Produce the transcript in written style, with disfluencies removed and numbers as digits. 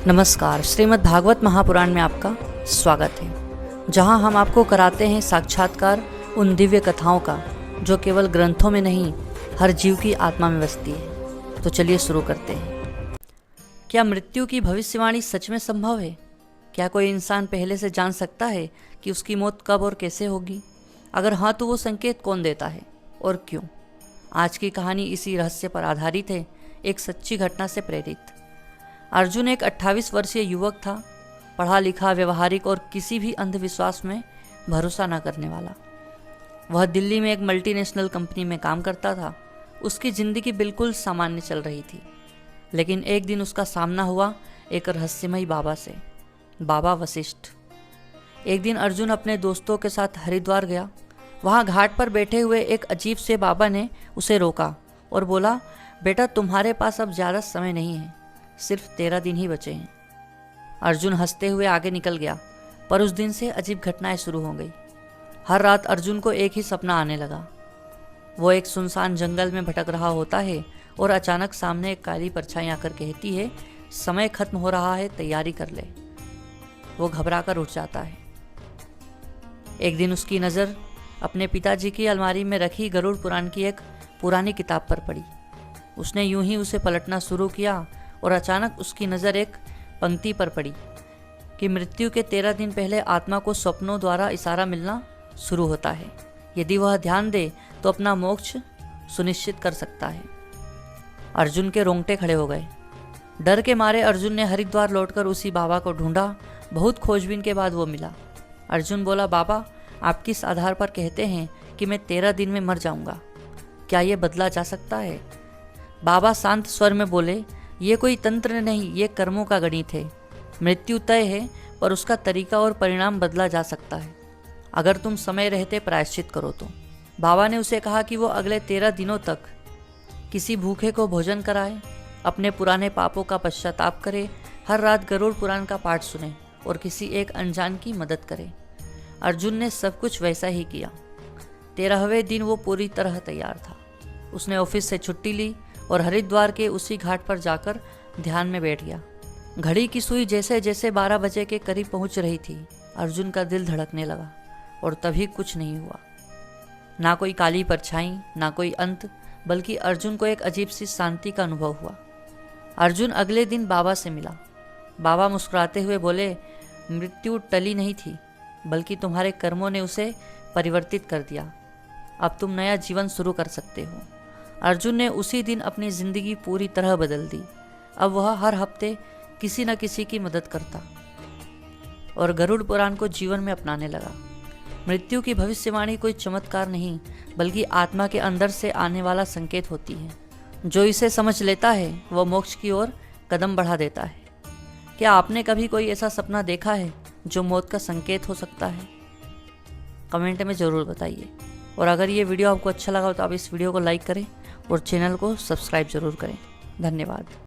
नमस्कार। श्रीमद् भागवत महापुराण में आपका स्वागत है, जहां हम आपको कराते हैं साक्षात्कार उन दिव्य कथाओं का जो केवल ग्रंथों में नहीं, हर जीव की आत्मा में बसती है। तो चलिए शुरू करते हैं। क्या मृत्यु की भविष्यवाणी सच में संभव है? क्या कोई इंसान पहले से जान सकता है कि उसकी मौत कब और कैसे होगी? अगर हाँ, तो वो संकेत कौन देता है और क्यों? आज की कहानी इसी रहस्य पर आधारित है, एक सच्ची घटना से प्रेरित। अर्जुन एक 28 वर्षीय युवक था, पढ़ा लिखा, व्यवहारिक और किसी भी अंधविश्वास में भरोसा न करने वाला। वह दिल्ली में एक मल्टीनेशनल कंपनी में काम करता था। उसकी ज़िंदगी बिल्कुल सामान्य चल रही थी, लेकिन एक दिन उसका सामना हुआ एक रहस्यमयी बाबा से, बाबा वशिष्ठ। एक दिन अर्जुन अपने दोस्तों के साथ हरिद्वार गया। वहाँ घाट पर बैठे हुए एक अजीब से बाबा ने उसे रोका और बोला, बेटा, तुम्हारे पास अब ज़्यादा समय नहीं है, सिर्फ 13 दिन ही बचे हैं। अर्जुन हंसते हुए आगे निकल गया, पर उस दिन से अजीब घटनाएं शुरू हो गई। हर रात अर्जुन को एक ही सपना आने लगा। वो एक सुनसान जंगल में भटक रहा होता है और अचानक सामने एक काली परछाई आकर कहती है, समय खत्म हो रहा है, तैयारी कर ले। वो घबराकर उठ जाता है। एक दिन उसकी नज़र अपने पिताजी की अलमारी में रखी गरुड़ पुराण की एक पुरानी किताब पर पड़ी। उसने यूं ही उसे पलटना शुरू किया और अचानक उसकी नज़र एक पंक्ति पर पड़ी कि मृत्यु के 13 दिन पहले आत्मा को स्वप्नों द्वारा इशारा मिलना शुरू होता है। यदि वह ध्यान दे तो अपना मोक्ष सुनिश्चित कर सकता है। अर्जुन के रोंगटे खड़े हो गए। डर के मारे अर्जुन ने हरिद्वार लौटकर उसी बाबा को ढूंढा। बहुत खोजबीन के बाद वो मिला। अर्जुन बोला, बाबा, आप किस आधार पर कहते हैं कि मैं 13 दिन में मर जाऊंगा? क्या ये बदला जा सकता है? बाबा शांत स्वर में बोले, ये कोई तंत्र नहीं, ये कर्मों का गणित है। मृत्यु तय है, पर उसका तरीका और परिणाम बदला जा सकता है, अगर तुम समय रहते प्रायश्चित करो तो। बाबा ने उसे कहा कि वो अगले 13 दिनों तक किसी भूखे को भोजन कराए, अपने पुराने पापों का पश्चाताप करे, हर रात गरुड़ पुराण का पाठ सुने और किसी एक अनजान की मदद करे। अर्जुन ने सब कुछ वैसा ही किया। 13वें दिन वो पूरी तरह तैयार था। उसने ऑफिस से छुट्टी ली और हरिद्वार के उसी घाट पर जाकर ध्यान में बैठ गया। घड़ी की सुई जैसे जैसे 12 बजे के करीब पहुंच रही थी, अर्जुन का दिल धड़कने लगा। और तभी कुछ नहीं हुआ। ना कोई काली परछाई, ना कोई अंत, बल्कि अर्जुन को एक अजीब सी शांति का अनुभव हुआ। अर्जुन अगले दिन बाबा से मिला। बाबा मुस्कुराते हुए बोले, मृत्यु टली नहीं थी, बल्कि तुम्हारे कर्मों ने उसे परिवर्तित कर दिया। अब तुम नया जीवन शुरू कर सकते हो। अर्जुन ने उसी दिन अपनी ज़िंदगी पूरी तरह बदल दी। अब वह हर हफ्ते किसी न किसी की मदद करता और गरुड़ पुराण को जीवन में अपनाने लगा। मृत्यु की भविष्यवाणी कोई चमत्कार नहीं, बल्कि आत्मा के अंदर से आने वाला संकेत होती है। जो इसे समझ लेता है वह मोक्ष की ओर कदम बढ़ा देता है। क्या आपने कभी कोई ऐसा सपना देखा है जो मौत का संकेत हो सकता है? कमेंट में ज़रूर बताइए। और अगर ये वीडियो आपको अच्छा लगा तो आप इस वीडियो को लाइक करें और चैनल को सब्सक्राइब जरूर करें। धन्यवाद।